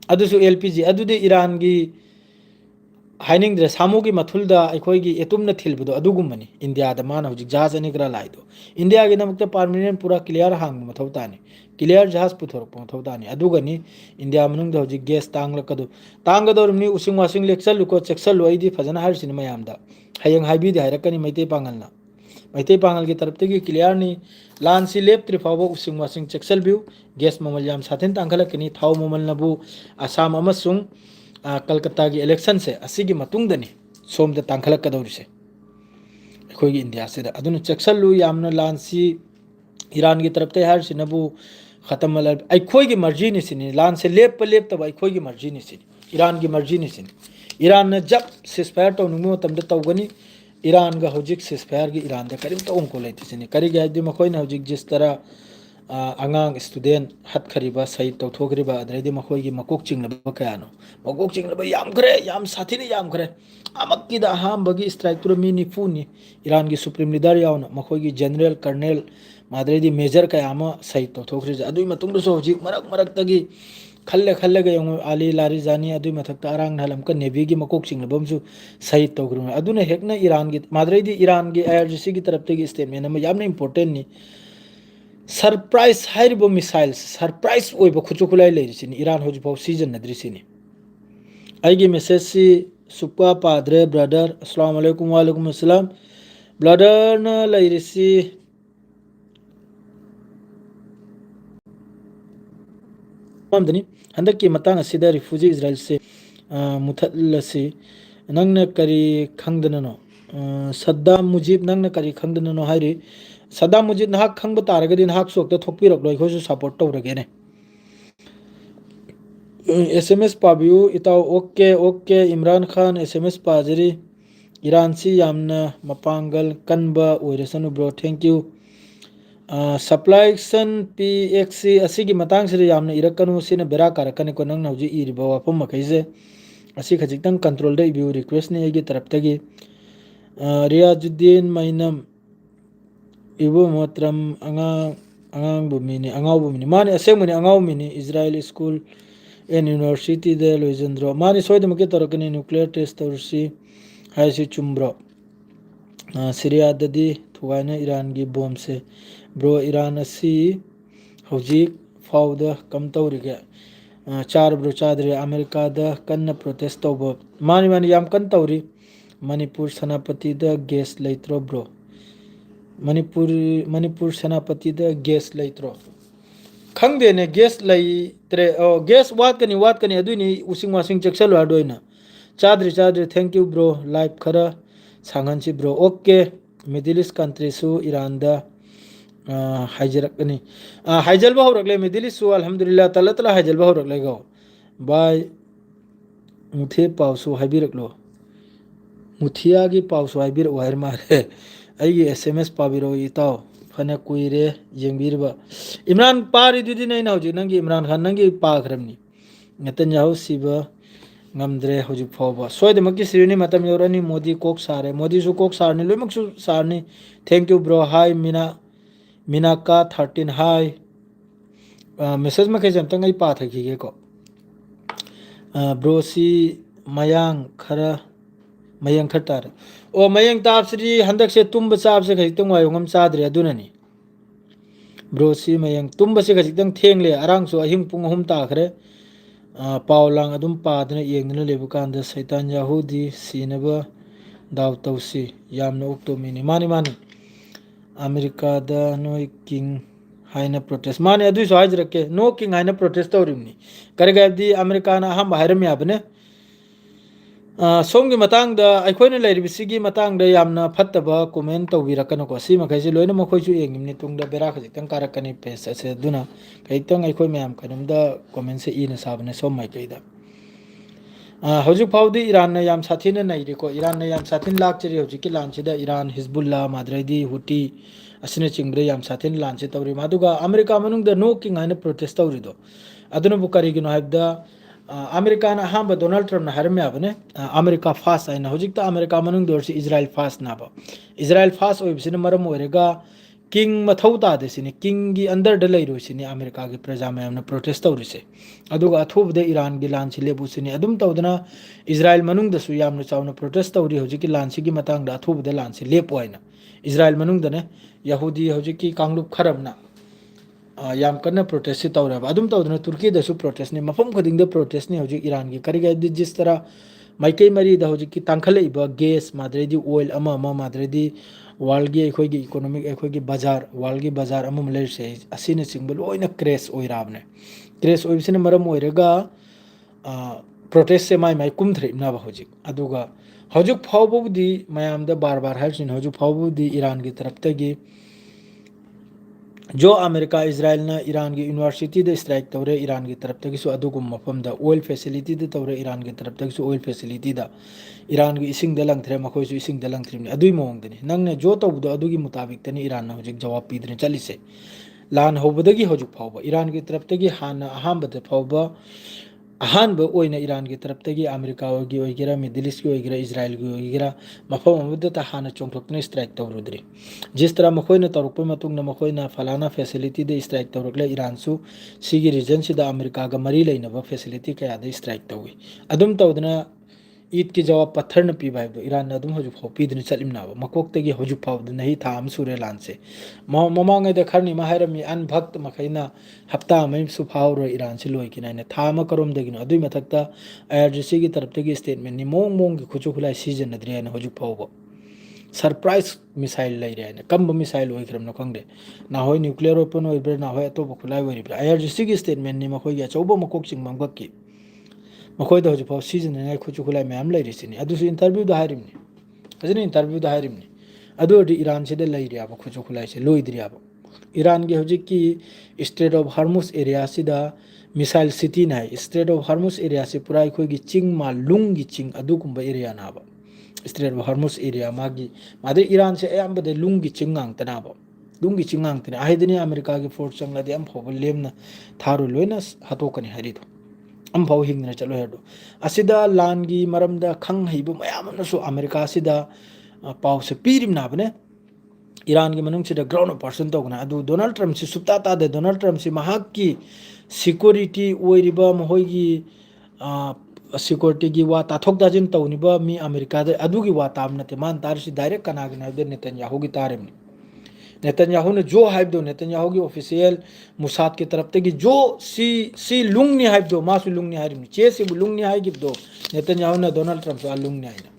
ꯑꯗꯨꯁꯨ LPG ꯑꯗꯨꯗꯤ ꯏꯔꯥꯟꯒꯤ ꯍꯥꯏꯅꯤꯡꯗ꯭ꯔꯦ ꯁꯥꯃꯨꯒꯤ ꯃꯊꯨꯜꯗ ꯑꯩꯈꯣꯏꯒꯤ ꯑꯦꯇꯨꯝꯅ ꯊꯤꯜꯕꯗꯣ ꯑꯗꯨꯒꯨꯝꯕꯅꯤ ꯏꯟꯗꯤꯌꯥꯗ ꯃꯥꯅ ꯍꯧꯖꯤꯛ ꯖꯍꯥꯖ ꯑꯅꯤ ꯈꯔ ꯂꯥꯛꯏꯗꯣ ꯏꯟꯗꯤꯌꯥꯒꯤꯗꯃꯛꯇ ꯄꯥꯔꯃꯤꯅꯦꯟ ꯄꯨꯔꯥ ꯀ꯭ꯂꯤꯌꯥꯔ ꯍꯥꯡꯕ ꯃꯊꯧ ꯇꯥꯅꯤ ꯀ꯭ꯂꯤꯌꯥꯔ ꯖꯍꯥꯖ ꯄꯨꯊꯣꯔꯛꯄ ꯃꯊꯧ ꯇꯥꯅꯤ ꯑꯗꯨꯒꯅꯤ ꯏꯟꯗꯤꯌꯥ ꯃꯅꯨꯡꯗ ꯍꯧꯖꯤꯛ ꯒ꯭ꯌꯥꯁ ꯇꯥꯡꯒꯗꯧꯔꯤꯕꯅꯤ ꯎꯁꯤꯡ ꯋꯥꯁꯤꯡ ꯂꯦꯛꯆꯜꯂꯨꯀꯣ ꯆꯦꯛꯁꯜꯂꯨ ꯑꯩꯗꯤ ꯐꯖꯅ ꯍꯥꯏꯔꯤꯁꯤꯅꯤ ꯃꯌꯥꯝꯗ ꯍꯌꯦꯡ ꯍꯥꯏꯕꯤꯗꯦ ꯍꯥꯏꯔꯛꯀꯅꯤ ꯃꯩꯇꯩ ꯄꯥꯡꯒꯜꯅ ꯃꯩꯇꯩ ꯄꯥꯡꯒꯜꯒꯤ ꯇꯔꯞꯇꯒꯤ ꯀ꯭ꯂꯤꯌꯥꯔꯅꯤ ꯂꯥꯟꯁꯤ ꯂꯦꯞꯇ꯭ꯔꯤ ꯐꯥꯎꯕ ꯎꯁꯤꯡ ꯋꯥꯁꯤꯡ ꯆꯦꯛꯁꯜꯕꯤꯌꯨ ꯒ꯭ꯌꯥꯁ ꯃꯃꯜ ꯌꯥꯝ ꯁꯥꯊꯤꯅ ꯇꯥꯡꯈꯠꯂꯛꯀꯅꯤ ꯊꯥꯎ ꯃꯃꯜꯅꯕꯨ ꯑꯁꯥꯝ ꯑꯃꯁꯨꯡ ꯀꯜꯀꯇꯥꯒꯤ ꯏꯂꯦꯛꯁꯟꯁꯦ ꯑꯁꯤꯒꯤ ꯃꯇꯨꯡꯗꯅꯤ ꯁꯣꯝꯗ ꯇꯥꯡꯈꯠꯂꯛꯀꯗꯧꯔꯤꯁꯦ ꯑꯩꯈꯣꯏꯒꯤ ꯏꯟꯗꯤꯌꯥꯁꯤꯗ ꯑꯗꯨꯅ ꯆꯦꯛꯁꯜꯂꯨ ꯌꯥꯝꯅ ꯂꯥꯟꯁꯤ ꯏꯔꯥꯟꯒꯤ ꯇꯔꯞꯇ ꯍꯥꯏꯔꯤꯁꯤꯅꯕꯨ ꯈꯇꯝ ꯑꯩꯈꯣꯏꯒꯤ ꯃꯔꯖꯤꯅꯤ ꯁꯤꯅꯤ ꯂꯥꯟꯁꯦ ꯂꯦꯞꯄ ꯂꯦꯞꯇꯕ ꯑꯩꯈꯣꯏꯒꯤ ꯃꯔꯖꯤꯅꯤ ꯁꯤꯅꯤ ꯏꯔꯥꯟꯒꯤ ꯃꯔꯖꯤꯅꯤ ꯁꯤꯅꯤ ꯏꯔꯥꯟꯅ ꯖꯞ ꯁꯤꯁꯐꯥꯌꯔ ꯇꯧꯅꯤꯡꯕ ꯃꯇꯝꯗ ꯇꯧꯒꯅꯤ ꯏꯔꯥꯟꯒ ꯍꯧꯖꯤꯛ ꯁꯤꯁꯐꯥꯌꯔꯒꯤ ꯏꯔꯥꯟꯗ ꯀꯔꯤꯝꯇ ꯑꯣꯡꯀꯣ ꯂꯩꯇꯦ ꯁꯤꯅꯤ ꯀꯔꯤꯒꯤ ꯍꯥꯏꯕꯗꯤ ꯃꯈꯣꯏꯅ ꯍꯧꯖꯤꯛ ꯖꯤꯁꯇꯔꯥ ꯑꯉꯥꯡ ꯁ꯭ꯇꯨꯗꯦꯟ ꯍꯠꯈ꯭ꯔꯤꯕ ꯁꯍꯤꯗ ꯇꯧꯊꯣꯛꯈ꯭ꯔꯤꯕ ꯑꯗꯩꯗꯤ ꯃꯈꯣꯏꯒꯤ ꯃꯀꯣꯛ ꯆꯤꯡꯅꯕ ꯀꯌꯥꯅꯣ ꯃꯀꯣꯛ ꯆꯤꯡꯅꯕ ꯌꯥꯝꯈ꯭ꯔꯦ ꯌꯥꯝ ꯁꯥꯊꯤꯅ ꯌꯥꯝꯈ꯭ꯔꯦ ꯑꯃꯛꯀꯤꯗ ꯑꯍꯥꯟꯕꯒꯤ ꯏꯁꯇ꯭ꯔꯥꯏꯛꯇꯨꯗ ꯃꯤ 90ꯅꯤ ꯏꯔꯥꯟꯒꯤ ꯁꯨꯄ꯭ꯔꯤꯝ ꯂꯤꯗꯔ ꯌꯥꯎꯅ ꯃꯈꯣꯏꯒꯤ ꯖꯦꯅꯔꯦꯜ ꯀꯔꯅꯦꯜ ꯃꯥꯗꯩꯗꯤ ꯃꯦꯖꯔ ꯀꯌꯥ ꯑꯃ ꯁꯍꯤꯗ ꯇꯧꯊꯣꯛꯈ꯭ꯔꯤꯁꯦ ꯑꯗꯨꯒꯤ ꯃꯇꯨꯡꯗꯁꯨ ꯍꯧꯖꯤꯛ ꯃꯔꯛꯇꯒꯤ ꯈꯜꯂꯒ ꯌꯦꯡꯉꯨ ꯑꯂꯤ ꯂꯥꯔꯤꯖꯥꯅꯤ ꯑꯗꯨꯒꯤ ꯃꯊꯛꯇ ꯑꯔꯥꯡ ꯅꯍꯥꯟ ꯑꯃꯨꯛꯀ ꯅꯦꯚꯤꯒꯤ ꯃꯀꯣꯛ ꯆꯤꯡꯅꯕ ꯑꯃꯁꯨ ꯁꯍꯤꯗ ꯇꯧꯈ꯭ꯔꯕꯅꯤ ꯑꯗꯨꯅ ꯍꯦꯛꯅ ꯏꯔꯥꯟꯒꯤ ꯃꯥꯗꯩꯗꯤ ꯏꯔꯥꯟꯒꯤ IRGCꯒꯤ ꯇꯔꯞꯇꯒꯤ ꯁ꯭ꯇꯦꯠꯃꯦꯟ ꯑꯃ ꯌꯥꯝꯅ ꯏꯝꯄꯣꯔꯇꯦꯟꯅꯤ ꯁꯔꯄ꯭राꯏꯖ ꯍꯥꯏꯔꯤꯕ ꯃꯤꯁꯥꯏꯜꯁ ꯁꯔꯄ꯭राꯏꯖ ꯑꯣꯏꯕ ꯈꯨꯠꯁꯨ ꯈꯨꯠꯂꯥꯏ ꯂꯩꯔꯤꯁꯤꯅꯤ ꯏꯔꯥꯟ ꯍꯧꯖꯤꯛꯐꯥꯎ ꯁꯤꯖꯤꯟꯅꯗ꯭ꯔꯤꯁꯤꯅꯤ ꯑꯩꯒꯤ ꯃꯦꯁꯦꯖꯁꯤ ꯁꯨꯛꯄꯥ ꯄꯥꯗ꯭ꯔꯦ ꯕ꯭ꯔꯗꯔ ꯑꯁꯂꯥꯃꯨ ꯑꯂꯩꯀꯨꯝ ꯋꯥꯂꯩꯀꯨꯝ ꯑꯁꯂꯥꯝ ꯕ꯭ꯔꯗꯔꯅ ꯂꯩꯔꯤꯁꯤ ꯑꯃꯗꯅꯤ ꯍꯟꯗꯛꯀꯤ ꯃꯇꯥꯡ ꯑꯁꯤꯗ ꯔꯤꯐ꯭ꯌꯨꯖꯤ ꯏꯖꯔꯥꯏꯜꯁꯦ ꯃꯨꯊꯠꯂꯁꯤ ꯅꯪꯅ ꯀꯔꯤ ꯈꯪꯗꯅꯅꯣ ꯁद्दाम मुजीब ꯅꯪꯅ ꯀꯔꯤ ꯈꯪꯗꯅꯅꯣ ꯍꯥꯏꯔꯤ सद्दाम मुजीब ꯅꯍꯥꯛ ꯈꯪꯕ ꯇꯥꯔꯒꯗꯤ ꯅꯍꯥꯛꯁꯨ ꯍꯦꯛꯇ ꯊꯣꯛꯄꯤꯔꯛꯂꯣ ꯑꯩꯈꯣꯏꯁꯨ ꯁꯞꯄꯣꯔꯠ ꯇꯧꯔꯒꯦꯅꯦ SMS ꯄꯥꯕꯤꯌꯨ ꯏꯇꯥꯎ ꯑꯣꯀꯦ ꯏꯝꯔꯥꯟ ꯈꯥꯟ SMS ꯄꯥꯖꯔꯤ ꯏꯔꯥꯟꯁꯤ ꯌꯥꯝꯅ ꯃꯄꯥꯡꯒꯜ ꯀꯟꯕ ꯑꯣꯏꯔꯁꯅꯨ ꯕ꯭ꯔꯣ ꯊꯦꯡꯛ ꯌꯨ ꯁꯄ꯭ꯂꯥꯏꯁꯟ PXC ꯑꯁꯤꯒꯤ ꯃꯇꯥꯡꯁꯤꯗ ꯌꯥꯝꯅ ꯏꯔꯛꯀꯅꯨ ꯁꯤꯅ ꯕꯦꯔꯥ ꯀꯥꯔꯛꯀꯅꯤꯀꯣ ꯅꯪꯅ ꯍꯧꯖꯤꯛ ꯏꯔꯤꯕ ꯋꯥꯐꯝ ꯃꯈꯩꯁꯦ ꯑꯁꯤ ꯈꯖꯤꯛꯇꯪ ꯀꯟꯇ꯭ꯔꯣꯜꯗ ꯏꯕꯤꯌꯨ ꯔꯤꯀ꯭ꯋꯦꯁꯅꯤ ꯑꯩꯒꯤ ꯇꯔꯞꯇꯒꯤ ꯔꯤꯌꯥꯖꯨद्दीन ꯃꯩꯅꯝ इबो मोहतरम अगांग मिनी अगाव मिनी माने असेंबनी अगाव मिनी इजराइल स्कूल एन यूनिवर्सिटी दे लोइजंद्रो माने सोयदमके तोरकनी न्यूक्लियर टेस्ट तौरसी हाइसी चुम्ब्रो सिरियाददी थुगाइना ईरान की बॉम्ब से ब्रो ईरान असी हौजिक फाउदा कम तौरिगे चारब्रो चादरे अमेरिका कन्न प्रोटेस्ट तौब मानी मानी याम कन तौरी Manipur Senapati gas लेत्रो bro Manipur Senapati gas लेत्रो खंगदेने गेस लेत्रे गेस वाटकनी अदुनी उसिंग वासिंग चेक्सल वाडोइना चादरे चादरे थैंक यू ब्रो लाइव खरा सांगनसी bro okay middle east country सु ईरान हाइजरकनी हाइजलबा हौरकले मिडिल ईस्ट सु अल्हम्दुलिल्लाह तला तला हाइजलबा हौरकले गो बाय मुथे पाउसु हाइबिरकलो मुथिया की पाउसु हाइबिर वायर मारे आई एसएमएस पाबिरो इताओ फने कुइरे येंबिरबा इमरान पारी दुदी नै ना होजि नंगी इमरान खान नंगी पाखरमनी Netanyahu सिबा ngamdre hoju phoba soide makki sirni matam yorani modi kok sare modi su kok sarni loimak su sarni thank you bro hi minaka 13 hi message ma kejam tangai pa thaki ge ko bro si mayang khatar o mayang tap sri handak se tumba chap se khai tong wayong am chadre adunani bro si mayang tumba se khai tang thengle arang su ahing pung hum ta khare पावलांग अदुम पादने येंगने लेबुकांद सैतान याहुदी सीनबा दाव तौसी यामना उक्तोमिनी मानी मानी अमेरिका दा नो किंग हाइना प्रोटेस्ट माने अदुइ सो हाइजरके नो किंग हाइना प्रोटेस्ट तौरिमनी करगाबदी अमेरिका ना हम हाइरम याबने सोमगी मतंग दा अखोइना लेरिबिसिगी मतंग दा यामना फत्तबा कमेंट तौबिरकनो को सी मखैसे लोइना मखोइसु येंगिमनी तुंगदा बेरा खजितंग कारकनी पेज असे दुना कैतंग अखोइ मयाम कनमदा कमेंट से इना साबने सोम माइकैदा हौजिक फाउदी ईरान ने याम साथिन नैरिको ईरान ने याम साथिन लाक्चरी हौजिकी लांचिदा ईरान हिजबुल्ला माद्रैदी हुटी असने चिंग्रे याम साथिन लांचे तौरि मादुगा अमेरिका मनुंगदा नो किंग हाइना प्रोटेस्ट तौरिदो अदुना बुकारिगिनो हाइबदा अमेरिका ना हम डोनाल्ड ट्रम्प ना हरमे आबने अमेरिका फास्ट आइना होजिकता अमेरिका मनुंग दोरसी इजराइल फास्ट नाबा इजराइल फास्ट ओइबसिन मरम ओरेगा किंग मथौ तादेसिनी किंग गी अंदर द लैरोसिनी अमेरिका की प्रजा मयामना प्रोटेस्ट तौरिसे अदुगा अथुबदे ईरान गी लांची लेबुसिनी अदुम तौदना इजराइल मनुंग दसु यामना चावना प्रोटेस्ट तौरि होजिकी लांची गी मतंग दा अथुबदे लांची लेपवाइना इजराइल मनुंग दने यहूदी होजिकी कांगलुप खरमना याम कन्ना प्रोटेस्ट से तौर अदुम तौदना तुर्की दसु प्रोटेस्ट ने मफम खदिंग प्रोटेस्ट ने होजिक ईरान की करिगा जिस तरह माइकई मरी द होजिक की तांखलेइबा गैस माद्रेदी ऑयल अमा अमा माद्रेदी वर्ल्ड की अखोई की इकोनॉमिक अखोई की बाजार वर्ल्ड की बाजार अमा लेरसे असिने सिंगल लोइना क्रेश ओइराबने क्रेश ओइबसिने मरम ओइरेगा प्रोटेस्ट से माइ माइ कुमथ्रेबना बा होजिक अदुगा होजिक फावबुदी मयाम द बार बार हाइसिन होजिक फावबुदी ईरान की तरफ तगी जो अमेरिका इजराइल ना ईरान की यूनिवर्सिटी दे स्ट्राइक तौरे ईरान की तरफ तक सु अदुगुम मफम दा ऑयल फैसिलिटी दे तौरे ईरान की तरफ तक सु ऑयल फैसिलिटी दा ईरान की इसिंग द लंगथरे मखोय सु इसिंग द लंगथरे अदुई मोंग दनी नंगने जो तौबदो अदुगी मुताबिक तनी ईरान ना होजिक जवाब पीदने चलिसे लान होबदगी होजुक फावबा ईरान की तरफ तगी हाना अहामबद फावबा अहानब ओइना ईरान की तरफ तगी अमेरिका की ओइगेरा मिडिल ईस्ट की ओइगेरा इजराइल की ओइगेरा मफम अमदता हाना चोंथोकने स्ट्राइक तौरुद्री जिस तरह मखोइना तौरप मतुंगना मखोइना फलाना फैसिलिटी दे स्ट्राइक तौरकले ईरान सु सिगी रीजन सिदा अमेरिका गा मरी लेनबा फैसिलिटी कया दे स्ट्राइक तौवी अदुम तौदना ईद की जवाब पत्थर न पी भाई ईरान अदुम होजु फाव पीदने चलिमनाबा मकोकतगी होजु फाव नहीं था हम सुरे लानसे ममांगे द खरनी माहरमी अन भक्त मखैना हफ्ता में सुफाव रो ईरान से लोई किनाने था म करोम दगिनो अदुई मथकता आईआरजीसी की तरफ तगी स्टेटमेंट नि मोंग मोंग की खुचु खुलाई सीजन नद्रिया न होजु फाव सरप्राइज मिसाइल लै रे कम मिसाइल ओइख्रम न खंगदे ना होय न्यूक्लियर वेपन ओइब्रे ना होय अतोब खुलाई ओइब्रे आईआरजीसी की स्टेटमेंट नि मखोय अचौब मकोक चिंगमंग बक्की मखोय द होजु सीजन ने खुचु खुलाई मैम लैरिसिनी अदुसु इंटरव्यू द हारिमनी अजने इंटरव्यू द हारिमनी अदुदि ईरान से द लैरियाबा खुचु खुलाई से लोइद्रियाबा ईरान के होजि की स्ट्रेट ऑफ हार्मुस एरिया सिदा मिसाइल सिटी ना स्ट्रेट ऑफ हार्मुस एरिया से पूरा अखोय की चिंग मा लुंग की चिंग अदुकुंबा एरिया नाबा स्ट्रेट ऑफ हार्मुस एरिया मागी मादे ईरान से अयंबदे लुंग की चिंग गांगतनाबा लुंग की चिंग गांगतने आहिदने अमेरिका की फोर्स चंगलादे अम फोबल लेमना थारो लोइना हतोकनी हरिदो अम्फाव हिंगना चलो हेडो असिदा लान की मरमदा खंग हिबु मयामनसु अमेरिका सिदा पाव से पीरिम नाबने ईरान की मनुंग सिदा ग्राउंड पर्सन तोगना अदु डोनाल्ड ट्रम्प से सुप्ता तादे डोनाल्ड ट्रम्प से महाक की सिक्योरिटी ओइरिबा महोयगी सिक्योरिटी की वा ताथोक दाजिन तौनिबा मी अमेरिका दे अदुगी वा ताम नते मान तारसी डायरेक्ट कनागना दे नेतन्याहू की तारेमनी नेतन्याहू ने जो हाइबदो नेतन्याहू की ऑफिशियल मुसाद की तरफ तक जो सी लुंगनी हाइबदो मासु लुंगनी हाइरिम चे से लुंगनी हाइगिबदो नेतन्याहू ने डोनाल्ड ट्रम्प से लुंगनी हाइना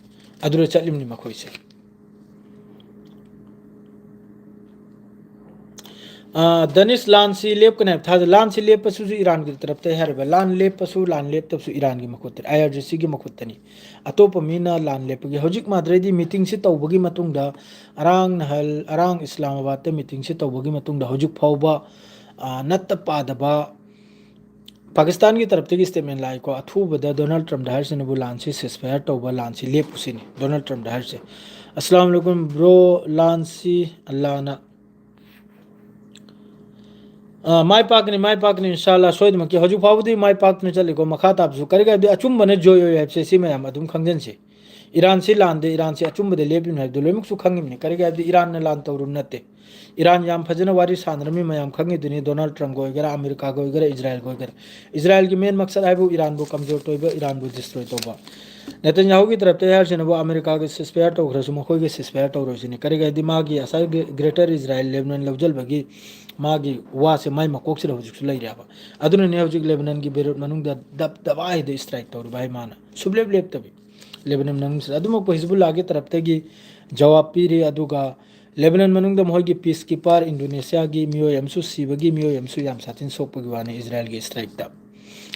अदुरे चलिमनी मखोई से दनिश लान सी लेप कने था लान सी लेप पसु ईरान की तरफ ते हर लान लेप पसु लान लेप तब सु ईरान की मखुत आईआरजीसी की मखुतनी अतोप मीना लान लेप की हजिक माद्रेदी मीटिंग से तौबगी मतुंगदा अरांग नहल अरांग इस्लामाबाद ते मीटिंग से तौबगी मतुंगदा हजिक फावबा नत्त पादबा पाकिस्तान की तरफ से स्टेटमेंट लाई को अथुबदा डोनाल्ड ट्रम्प दहर से नबु लान से सेसफायर तौबा लान से लेप उसिनी डोनाल्ड ट्रम्प दहर से अस्सलाम वालेकुम ब्रो लान सी अल्लाह ना माई पाकनी इंशाल्लाह सोइदम कि हजु फावदी माई पाकने चले को मखा ताबसु करेगा अचुम बने जोयो है से मैम अदुम खंगजन से ईरान से लान दे ईरान से अचुम बदे लेबिन है दुलेमुक सु खंगिमने करेगा ईरान ने लान तौरु नते ईरान याम फजन वारी सानरमी मैम खंगी दुनी डोनाल्ड ट्रम्प को वगैरह अमेरिका को वगैरह इजराइल को वगैरह इजराइल की मेन मकसद है वो ईरान को कमजोर तोइबा ईरान को डिस्ट्रॉय तोबा नेतन्याहू की तरफ तैयार से वो अमेरिका के सिस्पेयर तौरसु मखोई के सिस्पेयर तौरसुनी करेगा दिमागी असा ग्रेटर इजराइल लेबनान लवजल बगी मागी वासे माई मकोक से हजिक लेरब अदुने हजिक लेबनान की बेरुत मनुंग दब दबाई स्ट्राइक तौर भाई माना सुबलेब लेबतबी लेबनान मनुंग से अदुमक हिजबुल्लाह की तरफ तगी जवाब पीरे अदुगा लेबनान मनुंग मोहगी पीस कीपर इंडोनेशिया की मियो यमसु सीबगी मियो यमसु याम साथिन सोपगी वाने इजराइल की स्ट्राइक तब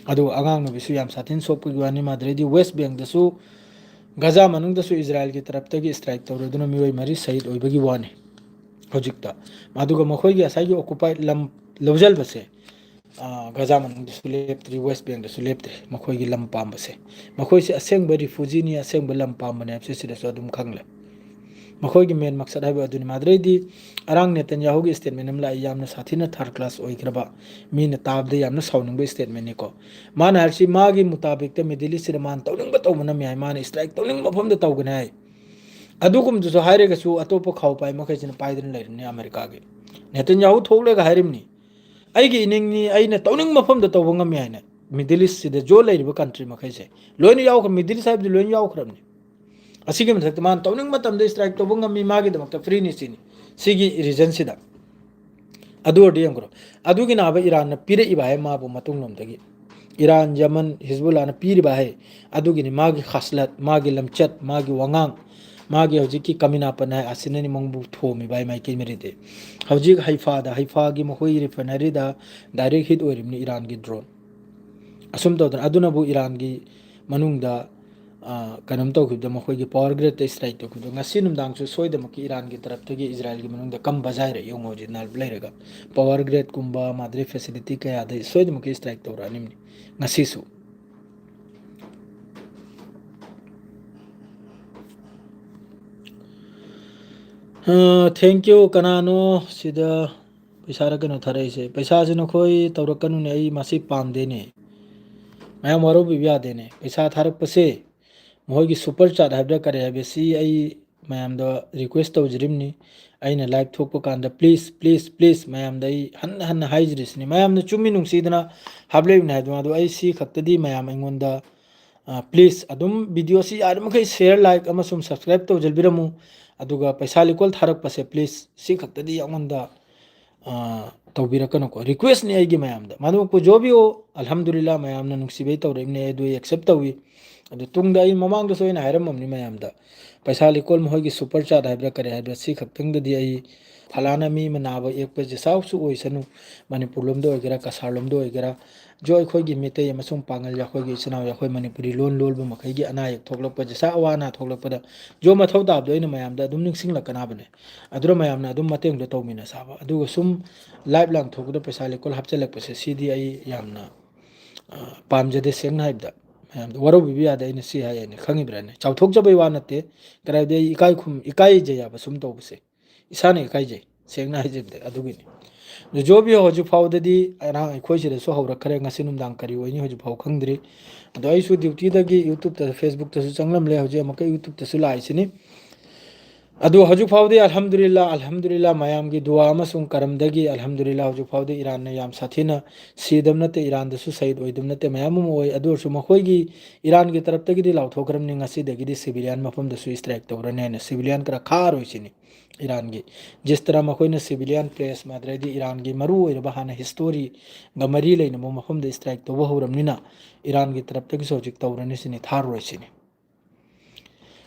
अदु आगांग नबिसु याम साथिन सोपगी वाने माद्रेदी वेस्ट बैंक दसु गजा मनुंग दसु इजराइल की तरफ तगी स्ट्राइक तौर दुना मियो मरी शहीद होइबगी वाने हजिकता मादुगा मखोई की असाई ऑक्युपाइड लम लवजल बसे गजा मनुंग दसु लेप्त्री वेस्ट बैंक दसु लेप्त्री मखोई की लम पाम बसे मखोई से असेंग रिफ्यूजी नि असेंग लम पाम बने से सिदसु अदुम खंगले मखोई की मेन मकसद है अदुनि माद्रेदी अरांग नेतन्याहू की स्टेटमेंट अमला यामना साथीना थर्ड क्लास ओइग्रबा मीन ताबदे यामना साउनिंग स्टेटमेंट निको मान हरसी मागी मुताबिक ते मिडिल ईस्ट मान तौनिंग तौमना म्याय मान स्ट्राइक तौनिंग मफम दे तौगने है अदुकुम जो हायरेगसु अतोप खाव पाई मखैसिन पाइदन लेरने अमेरिका के नेतन्याहू थोगलेगा हायरिमनी अइगी इनिंगनी अइने तौनिंग मफम दे तौब ngam यायने मिडिल ईस्ट सिदे जो लेरिबा कंट्री मखैसे लोइन यावख मिडिल ईस्ट साइब लोइन यावखरमनी असिगे मथक मान तौनिंग मतम दे स्ट्राइक तौब ngam मागी दमक फ्री नि सिनी सिगी रीजन सिदा अदु ओडियम करो अदुगी नाबा ईरान न पीरे इबाय माबु मतुंग लमदगी ईरान यमन हिजबुल्लाह न पीरिबा है अदुगी नि मागी खसलत मागी लमचत मागी वंगांग मागे हजिकी कमिनापन है असिननि मंगबु थोमी बाय माइके मेरिदे हजिक हैफा की मखोई रिफाइनरी दा डायरेक्ट हिट ओरिमनि ईरान की ड्रोन असुम तौदन अदुनबु ईरान की मनुंग दा कनम तौखिबदा मखोई की पावर ग्रेड ते स्ट्राइक तौखिबदा ngasi numdang su soidam ki Iran की तरफ तगी इजराइल की मनुंग दा कम बजाय रे योंगो जिनाल लेरगा पावर ग्रेड कुंबा माद्रे फैसिलिटी कया दे सोइदम की स्ट्राइक तौरा निमनि ngasi su थैंक यू कनानो सिदा पैसा रकनो थरे से पैसा से नखोई तौरकनु ने आई मासी पाम देने मैं मरो बिया देने पैसा थारक पसे मोहगी सुपर चाट हाइब्रा करे है सी आई मैम द रिक्वेस्ट तौजरिमनी अइना लाइव थोप कांदा प्लीज प्लीज प्लीज मैम दई हन हन हाइजरिसनी मैम न चुम्मी नुंसीदना हाबले नाइदमा दो आई सी खक्तदी मैम अइंगोंदा प्लीज अदुम वीडियो सी यारमखै शेयर लाइक अमसुम सब्सक्राइब तौजलबिरमु अदुगा पैसा लिकोल थारक पसे प्लीज सी खक्तदी यंगोंदा तौबिरकनो को रिक्वेस्ट नि आइगी मैम दा मानो को जो भी हो अल्हम्दुलिल्लाह मैम न नुंसीबे तौरेमने दु एक्सेप्ट तौवी अदु तुंगदा आई ममांग दो सोइना हायरममनि मैम दा पैसा लिकोल मोहगी सुपर चाट हाइब्रा करे हाइब्रा सी खक्तंगददी आई फलाना मी मनाबा एक पे जसाउसु ओइसनु मणिपुर लोमदो ओइगेरा कसार लोमदो ओइगेरा जो अखोगी मिते अमसुम पांगल याखोगी इचनाव याखोई मणिपुरी लोन लोलबो मखैगी अनायक थोकलप जसा अवाना थोकलपदा जो मथौ ताबदो इन मयामदा अदुम निंगसिंगलकनाबने अदुरा मयामना अदुम मतेंग दो तौमिना साबा अदुगो सुम लाइव लांग थोकदो पैसा लिकोल हपचलकपसे सीदी आई यामना पामजदे सेंगना हाइबदा वरो बिबी याद इन सी हाय ने खंगिब्राने चाउथोक जबै वा नते कराइदे इकाई खुम इकाई जयाबा सुम तौबसे इसाने इकाई जय सेंगना हाइजेबदे अदुगिनी जो भी हजु फाउददी अरा अखोइसिदसु हौरखरे ngasi numdang kari oini हजु फाउ खंगद्रि अदो आइसु ड्यूटी दगी यूट्यूब त फेसबुक तसु चंगलमले हजु अमका यूट्यूब तसु लाइसिनी अदो हजु फाउदे अल्हम्दुलिल्लाह मयाम की दुआ अमसुंग करमदगी अल्हम्दुलिल्लाह हजु फाउदे ईरान ने याम साथीना सीदम नते ईरान दसु सईद ओइदम नते मयाम ओइ अदोसु मखोइगी ईरान की तरफ तगी लाउथोखरम नि ngasi दगी सिविलियन मफम दसु स्ट्राइक तौरने ने सिविलियन करा खार होइसिनी ईरान की जिस तरह मखोइन सिविलियन प्लेस माद्रेदी ईरान की मरु हाना हिस्टोरी गमरी लेना मफम स्ट्राइक तब हौरमनिना ईरान की तरफ तक हजिक तौरनी सिनी थारोइसिनी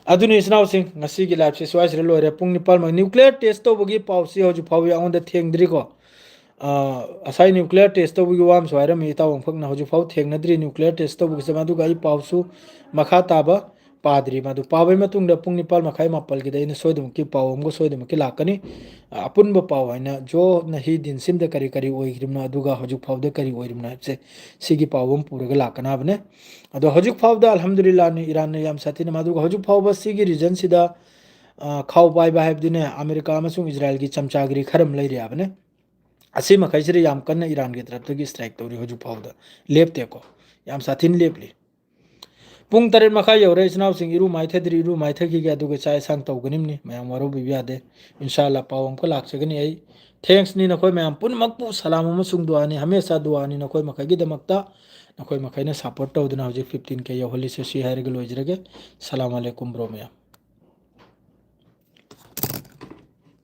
अदुनी इस्नाउसिंग ngasi gi live se swai sire loire pung nipal ma nuclear test to bugi pausi hoju phawi on the thengdri ko asai nuclear test to bugi wam swai ram ita wong phak na hoju phau thengnadri nuclear test to bugi se madu gai pausu makha taba padri madu pabai matung da pung nipal makhai mapal gi dai na soidum ki pawom go soidum ki lakani apun ba paw haina jo na hi din sim da kari kari oi grimna aduga hoju phau da kari oi rimna se sigi pawom pura ga lakana bne ado hojuk phau da alhamdulillah ni iran ne yam sathi na madu hojuk phau ba sigi region sida खाव पाइबा है अमेरिका इजराइल की चमचागिरी खरम लेरी आबने असी मखैसरे याम कन्न ईरान की तरफ तक स्ट्राइक तौरी होजु फाउदा लेपते को याम साथिन लेपली पुंग तरेट मखा यौरे इचनाव सिंग इरु माइथेद्री इरु माइथकी के अदुगे चाय सांग तौगनिमनि मयाम वरो बिबियादे इंशाल्लाह पावम को लाक्सगनि आई थैंक्स नि नखोय मयाम पुनमकपु सलाम अमसुंग दुआनि हमेशा दुआनि नखोय मखैगी दमक्ता नखोय मखैना सपोर्ट तौदना हजि 15 के यौहली से सी हायरगे लोइजरगे सलाम अलैकुम ब्रो मयाम